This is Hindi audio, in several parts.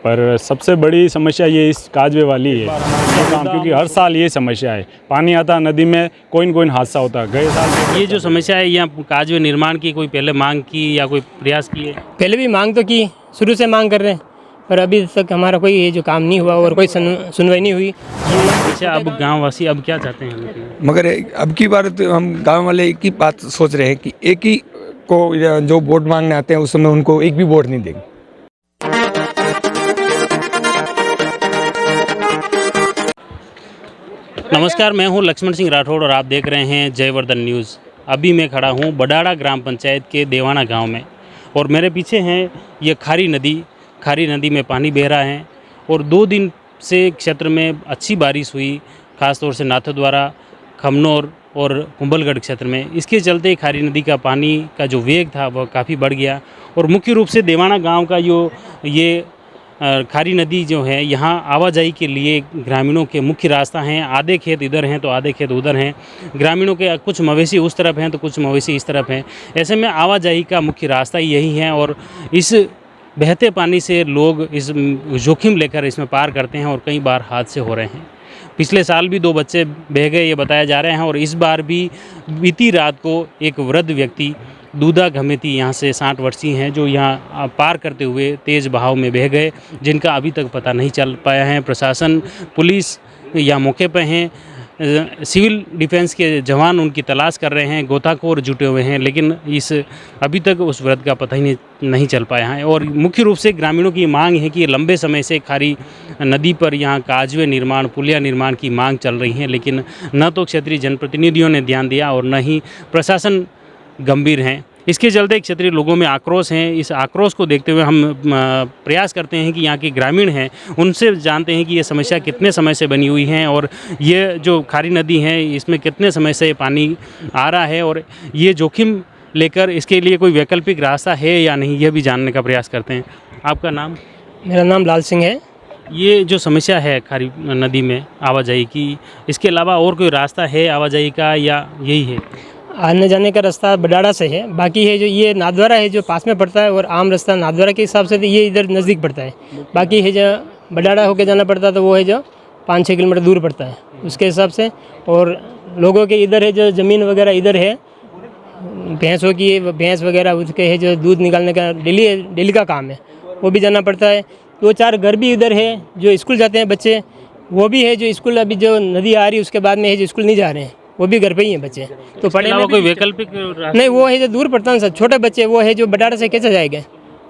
पर सबसे बड़ी समस्या ये इस काजवे वाली है क्योंकि हर साल ये समस्या है। पानी आता नदी में, कोई न कोई हादसा होता है। गए साल ये जो समस्या है यहाँ काजवे निर्माण की कोई पहले मांग की या कोई प्रयास किए? पहले भी मांग तो की, शुरू से मांग कर रहे हैं, पर अभी तक हमारा कोई ये जो काम नहीं हुआ और कोई सुनवाई नहीं हुई। अच्छा, अब गाँव वासी अब क्या चाहते हैं? मगर अब की बार तो हम गांव वाले एक ही बात सोच रहे हैं कि एक ही को जो वोट मांगने आते हैं उस समय उनको एक भी वोट नहीं देंगे। नमस्कार, मैं हूं लक्ष्मण सिंह राठौड़ और आप देख रहे हैं जयवर्धन न्यूज़। अभी मैं खड़ा हूं बडाड़ा ग्राम पंचायत के देवाना गांव में और मेरे पीछे हैं ये खारी नदी में पानी बह रहा है और 2 दिन से क्षेत्र में अच्छी बारिश हुई, ख़ासतौर से नाथद्वारा, खमनौर और कुंभलगढ़ क्षेत्र में। इसके चलते खारी नदी का पानी का जो वेग था वह काफ़ी बढ़ गया और मुख्य रूप से देवाना गांव का ये खारी नदी जो है यहाँ आवाजाही के लिए ग्रामीणों के मुख्य रास्ता हैं। आधे खेत इधर हैं तो आधे खेत उधर हैं। ग्रामीणों के कुछ मवेशी उस तरफ हैं तो कुछ मवेशी इस तरफ हैं। ऐसे में आवाजाही का मुख्य रास्ता यही है और इस बहते पानी से लोग इस जोखिम लेकर इसमें पार करते हैं और कई बार हादसे हो रहे हैं। पिछले साल भी 2 बच्चे बह गए ये बताया जा रहे हैं और इस बार भी बीती रात को एक वृद्ध व्यक्ति दूधा घमेती यहाँ से 60 वर्षीय हैं जो यहाँ पार करते हुए तेज़ बहाव में बह गए, जिनका अभी तक पता नहीं चल पाया है। प्रशासन, पुलिस या मौके पर हैं, सिविल डिफेंस के जवान उनकी तलाश कर रहे हैं, गोताखोर जुटे हुए हैं, लेकिन अभी तक उस वृद्ध का पता ही नहीं चल पाया है। और मुख्य रूप से ग्रामीणों की मांग है कि लंबे समय से खारी नदी पर यहाँ काजवे निर्माण, पुलिया निर्माण की मांग चल रही है, लेकिन न तो क्षेत्रीय जनप्रतिनिधियों ने ध्यान दिया और न ही प्रशासन गंभीर हैं। इसके चलते क्षेत्रीय लोगों में आक्रोश हैं। इस आक्रोश को देखते हुए हम प्रयास करते हैं कि यहाँ के ग्रामीण हैं उनसे जानते हैं कि ये समस्या कितने समय से बनी हुई है और ये जो खारी नदी है इसमें कितने समय से पानी आ रहा है और ये जोखिम लेकर इसके लिए कोई वैकल्पिक रास्ता है या नहीं, यह भी जानने का प्रयास करते हैं। आपका नाम? मेरा नाम लाल सिंह है। ये जो समस्या है खारी नदी में आवाजाही की, इसके अलावा और कोई रास्ता है आवाजाही का या यही है? आने जाने का रास्ता बडाड़ा से है, बाकी है जो ये नाथद्वारा है जो पास में पड़ता है और आम रास्ता नाथद्वारा के हिसाब से तो ये इधर नज़दीक पड़ता है। बाकी है जो बडाड़ा होके जाना पड़ता है तो वो है जो 5-6 किलोमीटर दूर पड़ता है उसके हिसाब से। और लोगों के इधर है जो ज़मीन वगैरह इधर है, भैंस वगैरह उसके है जो दूध निकालने का डेली का काम है, वो भी जाना पड़ता है। 2-4 घर भी इधर है जो स्कूल जाते हैं बच्चे, वो भी है जो स्कूल अभी जो नदी आ रही है उसके बाद में है जो स्कूल नहीं जा रहे हैं, वो भी घर पे ही हैं बच्चे। तो पढ़े में कोई वैकल्पिक नहीं, वो है जो दूर पड़ता है सर, छोटे बच्चे वो है जो बडाड़ा से कैसे जाएंगे,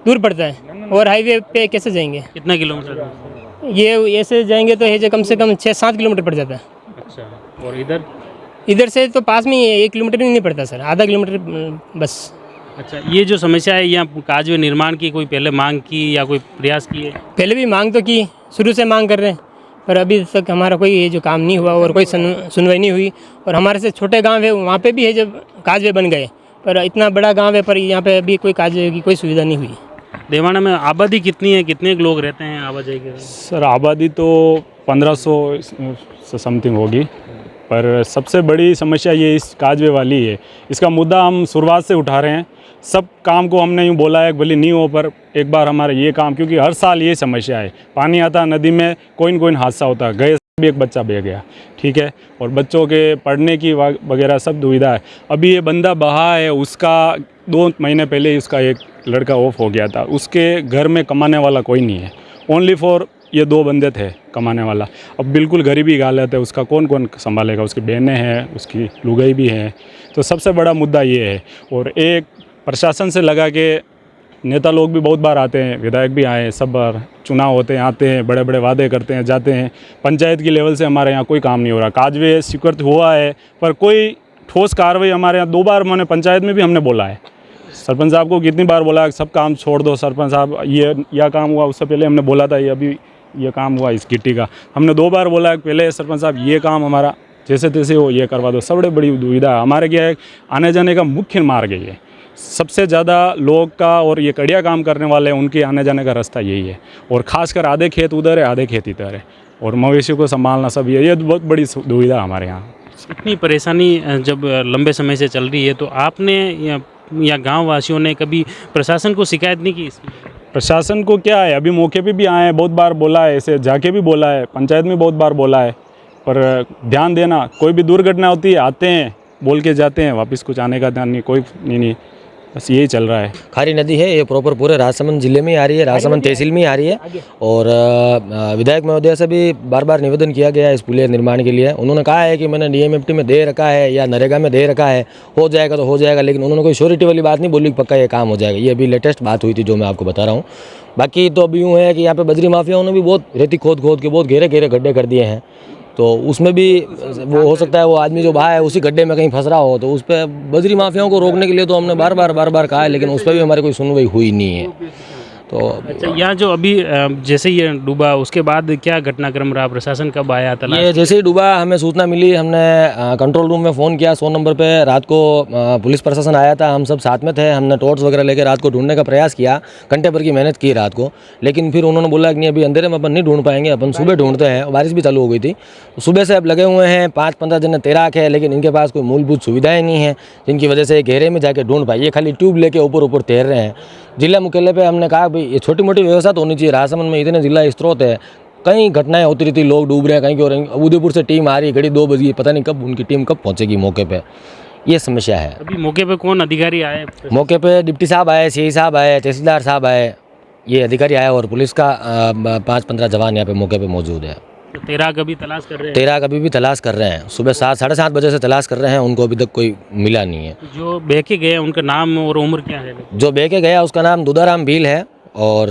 दूर पड़ता है और हाईवे पे कैसे जाएंगे। कितना किलोमीटर? ये ऐसे जाएंगे तो है जो कम से कम 6-7 किलोमीटर पड़ जाता है। अच्छा, और इधर से तो पास में ही है, 1 किलोमीटर भी नहीं पड़ता सर, आधा किलोमीटर बस। अच्छा, ये जो समस्या है यहाँ काजवे निर्माण की कोई पहले मांग की या कोई प्रयास किए? पहले भी मांग तो की, शुरू से मांग कर रहे हैं, पर अभी तक हमारा कोई ये जो काम नहीं हुआ और कोई सुनवाई नहीं हुई। और हमारे से छोटे गांव है वहाँ पे भी है जब काजवे बन गए, पर इतना बड़ा गांव है पर यहाँ पे अभी कोई काजवे की कोई सुविधा नहीं हुई। देवाना में आबादी कितनी है, कितने लोग रहते हैं आवाजाही के? सर आबादी तो 1500 से समथिंग होगी, पर सबसे बड़ी समस्या ये इस काजवे वाली है। इसका मुद्दा हम शुरुआत से उठा रहे हैं। सब काम को हमने यूँ बोला है भले नहीं हो, पर एक बार हमारा ये काम, क्योंकि हर साल ये समस्या है। पानी आता नदी में, कोई न कोई हादसा होता है। गए भी एक बच्चा बह गया, ठीक है, और बच्चों के पढ़ने की वगैरह सब दुविधा है। अभी ये बंदा बहा है, उसका 2 महीने पहले ही उसका एक लड़का ऑफ हो गया था। उसके घर में कमाने वाला कोई नहीं है, ओनली फॉर ये 2 बंदे थे कमाने वाला। अब बिल्कुल गरीबी हालत है, उसका कौन कौन संभालेगा? उसकी बहनें हैं, उसकी लुगाई भी हैं। तो सबसे बड़ा मुद्दा ये है। और एक प्रशासन से लगा के नेता लोग भी बहुत बार आते हैं, विधायक भी आए, सब बार चुनाव होते हैं, आते हैं, बड़े बड़े वादे करते हैं, जाते हैं। पंचायत की लेवल से हमारे यहाँ कोई काम नहीं हो रहा। काजवे स्वीकृत हुआ है पर कोई ठोस कार्रवाई हमारे यहाँ 2 बार मैंने पंचायत में भी हमने बोला है। सरपंच साहब को कितनी बार बोला सब काम छोड़ दो सरपंच साहब, ये यह काम हुआ, उससे पहले हमने बोला था ये अभी ये काम हुआ इस गिट्टी का, हमने 2 बार बोला है पहले सरपंच साहब ये काम हमारा जैसे तैसे हो ये करवा दो। सब बड़ी दुविधा है हमारे। क्या है, आने जाने का मुख्य मार्ग है ये, सबसे ज़्यादा लोग का, और ये कड़िया काम करने वाले हैं उनके आने जाने का रास्ता यही है। और ख़ासकर आधे खेत उधर है, आधे खेत इधर है, और मवेशियों को संभालना सब ये बहुत बड़ी दुविधा हमारे यहाँ। इतनी परेशानी जब लंबे समय से चल रही है तो आपने या गांव वासियों ने कभी प्रशासन को शिकायत नहीं की इसकी? प्रशासन को क्या है, अभी मौके पे भी आए हैं, बहुत बार बोला है, ऐसे जाके भी बोला है, पंचायत में बहुत बार बोला है, पर ध्यान देना, कोई भी दुर्घटना होती है आते हैं बोल के जाते हैं, वापस कुछ आने का ध्यान नहीं, कोई नहीं, बस यही चल रहा है। खारी नदी है ये प्रॉपर पूरे राजसमंद जिले में ही आ रही है, राजसमंद तहसील में ही आ रही है। और विधायक महोदय से भी बार बार निवेदन किया गया है इस पुलिया निर्माण के लिए। उन्होंने कहा है कि मैंने DMFT में दे रखा है या नरेगा में दे रखा है, हो जाएगा तो हो जाएगा, लेकिन उन्होंने कोई श्योरिटी वाली बात नहीं बोली कि पक्का ये काम हो जाएगा। ये अभी लेटेस्ट बात हुई थी जो मैं आपको बता रहा हूँ। बाकी तो अभी यूँ है कि यहाँ पे बजरी माफियाओं ने भी बहुत रेती खोद खोद के बहुत गहरे गहरे गड्ढे कर दिए हैं, तो उसमें भी वो हो सकता है वो आदमी जो बाहर है उसी गड्ढे में कहीं फंस रहा हो, तो उस पर बजरी माफियाओं को रोकने के लिए तो हमने बार बार कहा है, लेकिन उस पर भी हमारी कोई सुनवाई हुई नहीं है। तो अच्छा, यहाँ जो अभी जैसे ये डूबा उसके बाद क्या घटनाक्रम रहा, प्रशासन कब आया तलाश? ये जैसे ही डूबा हमें सूचना मिली, हमने कंट्रोल रूम में फ़ोन किया 100 नंबर पे। रात को पुलिस प्रशासन आया था, हम सब साथ में थे, हमने टॉर्च वगैरह लेकर रात को ढूंढने का प्रयास किया, घंटे भर की मेहनत की रात को, लेकिन फिर उन्होंने बोला कि नहीं अभी अंधेरे में अपन नहीं ढूंढ पाएंगे, अपन सुबह ढूंढते हैं। बारिश भी चालू हो गई थी, सुबह से अब लगे हुए हैं, 5-15 जन तैराक है, लेकिन इनके पास कोई मूलभूत सुविधाएं नहीं है जिनकी वजह से गहरे में जाके ढूंढ पाए। ये खाली ट्यूब लेके ऊपर तैर रहे हैं। जिला मुख्यालय पे हमने कहा भाई ये छोटी मोटी व्यवस्था तो होनी चाहिए, राजसमंद में इतने जिला स्रोत है, कई घटनाएं होती रहती, लोग डूब रहे हैं, कहीं की हो रही। उदयपुर से टीम आ रही है, घड़ी 2 बजे, पता नहीं कब उनकी टीम कब पहुंचेगी मौके पे, ये समस्या है। अभी मौके पे कौन अधिकारी आए? मौके पे डिप्टी साहब आए, CI साहब आए, तहसीलदार साहब आए, ये अधिकारी आए और पुलिस का 5-15 जवान यहाँ पे मौके पे मौजूद है। तो तैराक अभी तलाश कर रहे हैं? तैराक अभी भी तलाश कर रहे हैं, सुबह 7-7:30 बजे से तलाश कर रहे हैं, उनको अभी तक कोई मिला नहीं है। जो बह के गए उनका नाम और उम्र क्या है? जो बह के गया उसका नाम दुदाराम भील है और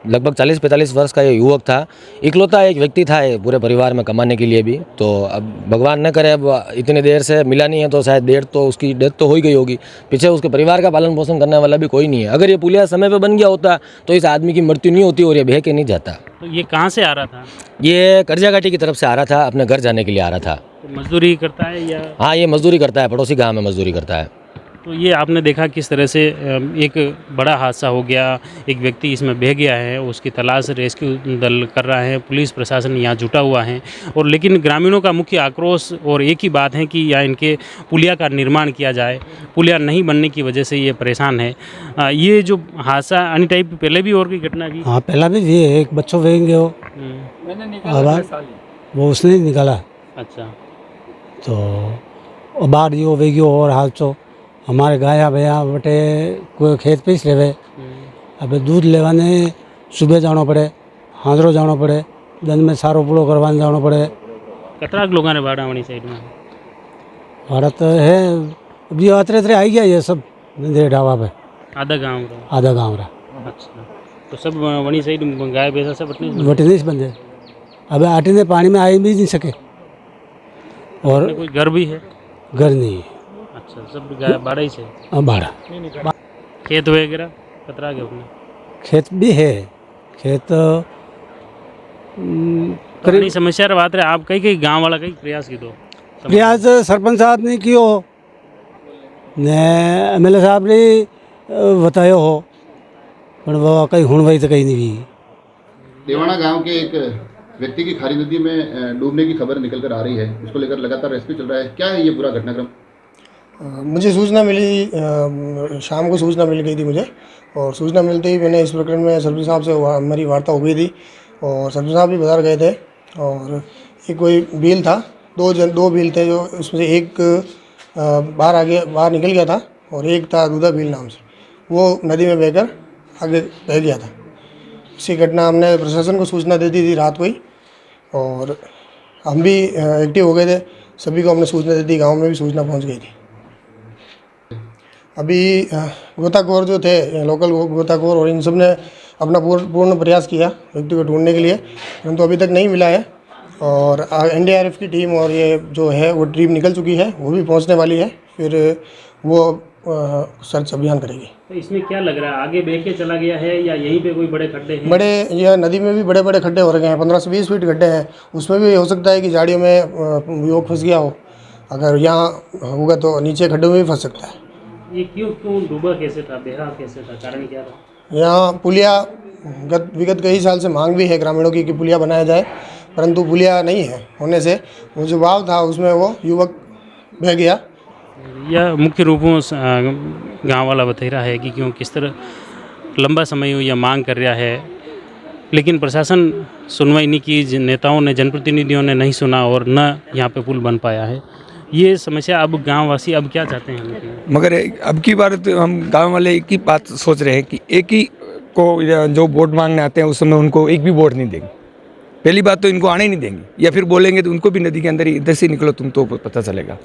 लगभग 40-45 वर्ष का ये युवक था। इकलौता एक व्यक्ति था ये पूरे परिवार में कमाने के लिए भी, तो अब भगवान न करे अब इतनी देर से मिला नहीं है तो शायद देर तो उसकी डेथ तो हो ही गई होगी। पीछे उसके परिवार का पालन पोषण करने वाला भी कोई नहीं है। अगर ये पुलिया समय पे बन गया होता तो इस आदमी की मृत्यु नहीं होती और ये बह के नहीं जाता। तो ये कहाँ से आ रहा था? ये करजाघाटी की तरफ से आ रहा था, अपने घर जाने के लिए आ रहा था। तो मजदूरी करता है या? हाँ, ये मजदूरी करता है, पड़ोसी गाँव में मजदूरी करता है। तो ये आपने देखा किस तरह से एक बड़ा हादसा हो गया, एक व्यक्ति इसमें बह गया है, उसकी तलाश रेस्क्यू दल कर रहा है, पुलिस प्रशासन यहाँ जुटा हुआ है, और लेकिन ग्रामीणों का मुख्य आक्रोश और एक ही बात है कि यहाँ इनके पुलिया का निर्माण किया जाए। पुलिया नहीं बनने की वजह से ये परेशान है। ये जो हादसा अन्य टाइप पहले भी और कोई घटना की? हाँ, पहला भी ये है, एक बच्चों वेंगे वो उसने निकाला। अच्छा। तो बाढ़ जो वेगी और हाल तो हमारे गाया भैया बटे कोई खेत पे ही रहे। अब दूध लेवाने सुबह जाना पड़े, हाजरो जाना पड़े, दिन में सारो पूरो करवाने जाना पड़े। कतरा लोगों ने बाड़ावणी साइड में भारत है अभी अतरे आई गया ये सब नंदे ढाबा पे आधा गाँव रहा। अच्छा, तो सब वणी साइड गाय भैंसा सब बटे नहीं बंदे अब आटे पानी में आई भी नहीं सके, और कोई घर भी है? घर नहीं है। अच्छा, सब गाय बाड़ा ही से? बाड़ा खेत वगैरह कतरा गए अपने? खेत भी है, खेत करीब समस्या रे बात रहे। आप कई गांव वाला कई प्रयास की दो प्रयास सरपंच साहब ने कियो ने MLA साहब ने बतायो हो, पर वो कहीं हुण वही तो कहीं नहीं हुई। देवाना गांव के एक व्यक्ति की खारी नदी में डूबने की खबर निकल कर आ रही है, इसको लेकर लगातार रेस्क्यू चल रहा है, क्या है ये पूरा घटनाक्रम? मुझे सूचना मिली, शाम को सूचना मिल गई थी मुझे, और सूचना मिलते ही मैंने इस प्रकरण में सरपंच साहब से हमारी वार्ता हो गई थी और सरपंच साहब भी बता गए थे। और एक कोई बिल था, दो बिल थे, जो उसमें से एक बाहर निकल गया था और एक था दूधा बिल नाम से, वो नदी में बहकर आगे बह गया था। इसी घटना हमने प्रशासन को सूचना दे दी थी रात को ही, और हम भी एक्टिव हो गए थे, सभी को हमने सूचना दे दी, गाँव में भी सूचना पहुँच गई थी। अभी गोताखोर जो थे, लोकल गोताखोर और इन सब ने अपना पूर्ण प्रयास किया व्यक्ति को ढूंढने के लिए, परंतु अभी तक नहीं मिला है। और NDRF की टीम और ये जो है वो टीम निकल चुकी है, वो भी पहुंचने वाली है, फिर वो सर्च अभियान करेगी। तो इसमें क्या लग रहा है, आगे बह के चला गया है या यहीं पे कोई बड़े खड्डे हैं? बड़े, यह नदी में भी बड़े बड़े खड्डे हो रखे हैं, 15 से 20 फीट गड्ढे हैं, उसमें भी हो सकता है कि झाड़ियों में युवक फंस गया हो। अगर यहाँ होगा तो नीचे खड्डों में भी फंस सकता है। ये क्यों डूबा कैसे था, बहा कैसे था, कारण क्या था? यहाँ पुलिया विगत कई साल से मांग भी है ग्रामीणों की कि पुलिया बनाया जाए, परंतु पुलिया नहीं है होने से वो जो भाव था उसमें वो युवक बह गया। यह मुख्य रूपों से गाँव वाला बतेरा है कि क्यों किस तरह लंबा समय हो यह मांग कर रहा है, लेकिन प्रशासन सुनवाई नहीं की, नेताओं ने, जनप्रतिनिधियों ने नहीं सुना और न यहाँ पे पुल बन पाया है। ये समस्या अब गांववासी अब क्या चाहते हैं? मगर अब की बार तो हम गांव वाले एक ही बात सोच रहे हैं कि एक ही को जो वोट मांगने आते हैं उस समय उनको एक भी वोट नहीं देंगे। पहली बात तो इनको आने नहीं देंगे, या फिर बोलेंगे तो उनको भी नदी के अंदर ही इधर से निकलो तुम तो पता चलेगा,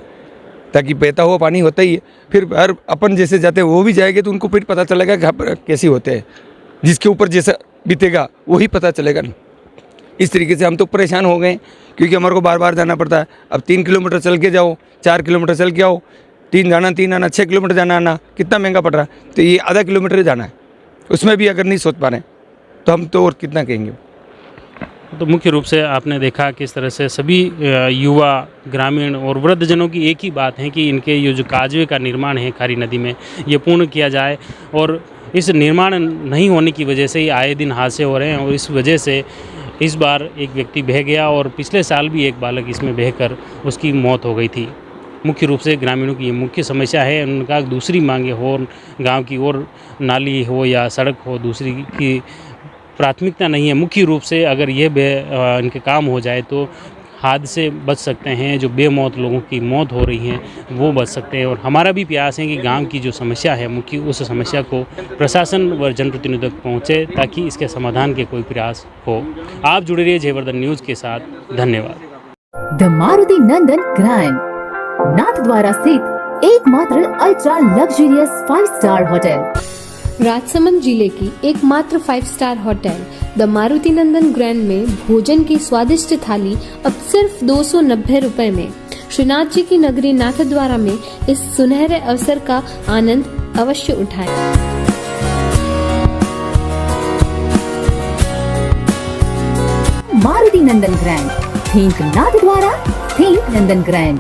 ताकि बहता हुआ पानी होता ही है। फिर हर अपन जैसे जाते हैं वो भी जाएंगे तो उनको फिर पता चलेगा कि कैसे होते हैं, जिसके ऊपर जैसा बीतेगा वही पता चलेगा। इस तरीके से हम तो परेशान हो गए, क्योंकि हमारे को बार बार जाना पड़ता है। अब 3 किलोमीटर चल के जाओ, 4 किलोमीटर चल के आओ, 3 जाना 3 आना, 6 किलोमीटर जाना आना, कितना महंगा पड़ रहा है। तो ये आधा किलोमीटर जाना है, उसमें भी अगर नहीं सोच पा रहे तो हम तो और कितना कहेंगे। तो मुख्य रूप से आपने देखा किस तरह से सभी युवा, ग्रामीण और वृद्धजनों की एक ही बात है कि इनके ये जो काजवे का निर्माण है खारी नदी में, ये पूर्ण किया जाए। और इस निर्माण नहीं होने की वजह से ही आए दिन हादसे हो रहे हैं, और इस वजह से इस बार एक व्यक्ति बह गया और पिछले साल भी एक बालक इसमें बहकर उसकी मौत हो गई थी। मुख्य रूप से ग्रामीणों की ये मुख्य समस्या है। उनका दूसरी मांगे हो, गांव की और नाली हो या सड़क हो, दूसरी की प्राथमिकता नहीं है। मुख्य रूप से अगर ये इनके काम हो जाए तो हादसे बच सकते हैं, जो बेमौत लोगों की मौत हो रही हैं वो बच सकते हैं। और हमारा भी प्रयास है कि गांव की जो समस्या है मुख्य, उस समस्या को प्रशासन व जनप्रतिनिधि तक पहुँचे ताकि इसके समाधान के कोई प्रयास हो। आप जुड़े रहिए जयवर्धन न्यूज़ के साथ। धन्यवाद। The Maruti Nandan grand, Nathdwara स्थित एकमात्र ultra luxurious 5 star hotel, Rajsamand जिले की एकमात्र 5 star hotel the Maruti Nandan grand में भोजन की स्वादिष्ट थाली अब सिर्फ 290 रुपए में। श्रीनाथ जी की नगरी नाथद्वारा में इस सुनहरे अवसर का आनंद अवश्य उठाएं। मारुति नंदन ग्रैंड, थिंक नाथद्वारा, थिंक नंदन ग्रैंड।